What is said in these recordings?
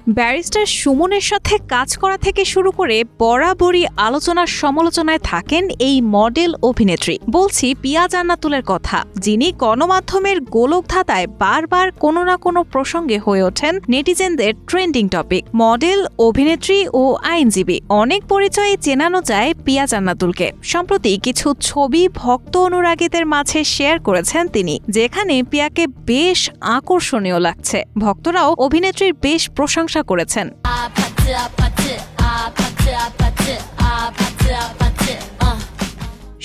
Barrister সুমনের সাথে কাজ করা থেকে শুরু করে বরাবরই আলোচনার সমালোচনায় থাকেন এই মডেল অভিনেত্রী। বলছি পিয়া জান্নাতুলের কথা, যিনি গণমাধ্যমের গোলকধাঁধায় বারবার কোনো না কোনো প্রসঙ্গে হয়ে ওঠেন নেটিজেনদের ট্রেন্ডিং টপিক। মডেল, অভিনেত্রী ও আইনজীবী, অনেক পরিচয়ে চেনানো যায় পিয়া জান্নাতুলকে। সম্প্রতি কিছু ছবি ভক্ত অনুরাগীদের মাঝে শেয়ার করেছেন তিনি, যেখানে পিয়াকে বেশ আকর্ষণীয় লাগছে। ভক্তরাও অভিনেত্রীর বেশ প্রশংসা করেছেন।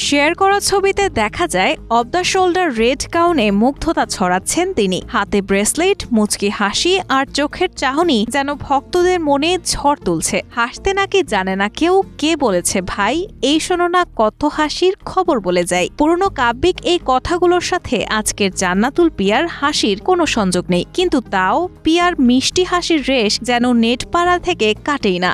শেয়ার করা ছবিতে দেখা যায় অফ দ্য শোল্ডার রেড গাউনে মুগ্ধতা ছড়াচ্ছেন তিনি। হাতে ব্রেসলেট, মুচকি হাসি আর চোখের চাহনি যেন ভক্তদের মনে ঝড় তুলছে। হাসতে নাকি জানে না কেউ, কে বলেছে ভাই এই শোনো না কত হাসির খবর বলে যায়। পুরনো কাব্যিক এই কথাগুলোর সাথে আজকের জান্নাতুল পিয়ার হাসির কোনো সংযোগ নেই, কিন্তু তাও পিয়ার মিষ্টি হাসির রেশ যেন নেট পাড়া থেকে কাটেই না।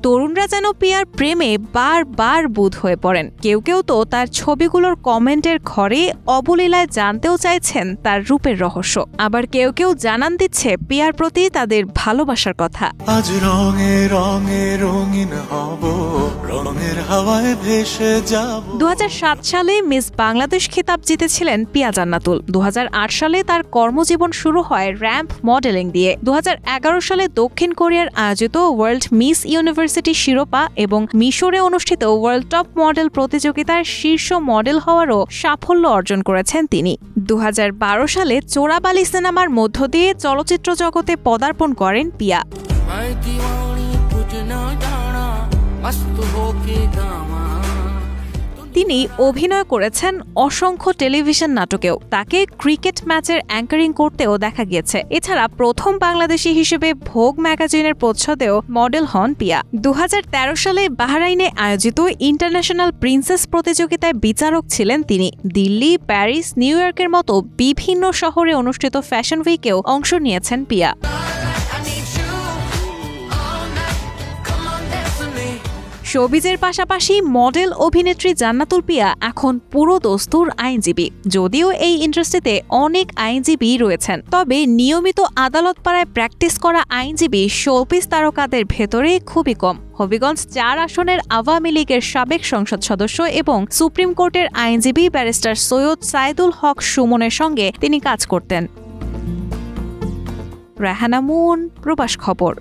তরুণরা যেন পিয়ার প্রেমে বারবার বুঁদ হয়ে পড়েন। কেউ কেউ তো তার ছবিগুলোর কমেন্টের ঘরে অবলীলায় জানতেও চাইছেন তার রূপের রহস্য। আবার কেউ কেউ জানান দিচ্ছে পিয়ার প্রতি তাদের ভালোবাসার কথা। আজ রঙে রঙে রঙিন হব, রঙের হাওয়ায় ভেসে যাব। 2007 সালে মিস বাংলাদেশ খেতাব জিতেছিলেন পিয়া জান্নাতুল। 2008 সালে তার কর্মজীবন শুরু হয় র‍্যাম্প মডেলিং দিয়ে। 2011 সালে দক্ষিণ কোরিয়ার আয়োজিত ওয়ার্ল্ড মিস ইউনিভার্সিটি শিরোপা এবং মিশরে অনুষ্ঠিত ওয়ার্ল্ড টপ মডেল প্রতিযোগিতার শীর্ষ মডেল হওয়ারও সাফল্য অর্জন করেছেন তিনি। 2012 সালে চোরাবালি সিনেমার মধ্য দিয়ে চলচ্চিত্র জগতে পদার্পণ করেন পিয়া। তিনি অভিনয় করেছেন অসংখ্য টেলিভিশন নাটকেও। তাকে ক্রিকেট ম্যাচের অ্যাঙ্কারিং করতেও দেখা গিয়েছে। এছাড়া প্রথম বাংলাদেশী হিসেবে ভোগ ম্যাগাজিনের প্রচ্ছদেও মডেল হন পিয়া। 2013 সালে বাহরাইনে আয়োজিত ইন্টারন্যাশনাল প্রিন্সেস প্রতিযোগিতায় বিচারক ছিলেন তিনি। দিল্লি, প্যারিস, নিউ ইয়র্কের মতো বিভিন্ন শহরে অনুষ্ঠিত ফ্যাশন উইকেও অংশ নিয়েছেন পিয়া। শোবিজের পাশাপাশি মডেল অভিনেত্রী জান্নাতুল পিয়া এখন পুরো দস্তুর আইনজীবী। যদিও এই ইন্ডাস্ট্রিতে অনেক আইনজীবী রয়েছেন, তবে নিয়মিত আদালত পাড়ায় প্র্যাকটিস করা আইনজীবী শোবিজ তারকাদের ভেতরে খুবই কম। হবিগঞ্জ 4 আসনের আওয়ামী লীগের সাবেক সংসদ সদস্য এবং সুপ্রিম কোর্টের আইনজীবী ব্যারিস্টার সৈয়দ সাইদুল হক সুমনের সঙ্গে তিনি কাজ করতেন। রাহানা মুন, প্রবাস খবর।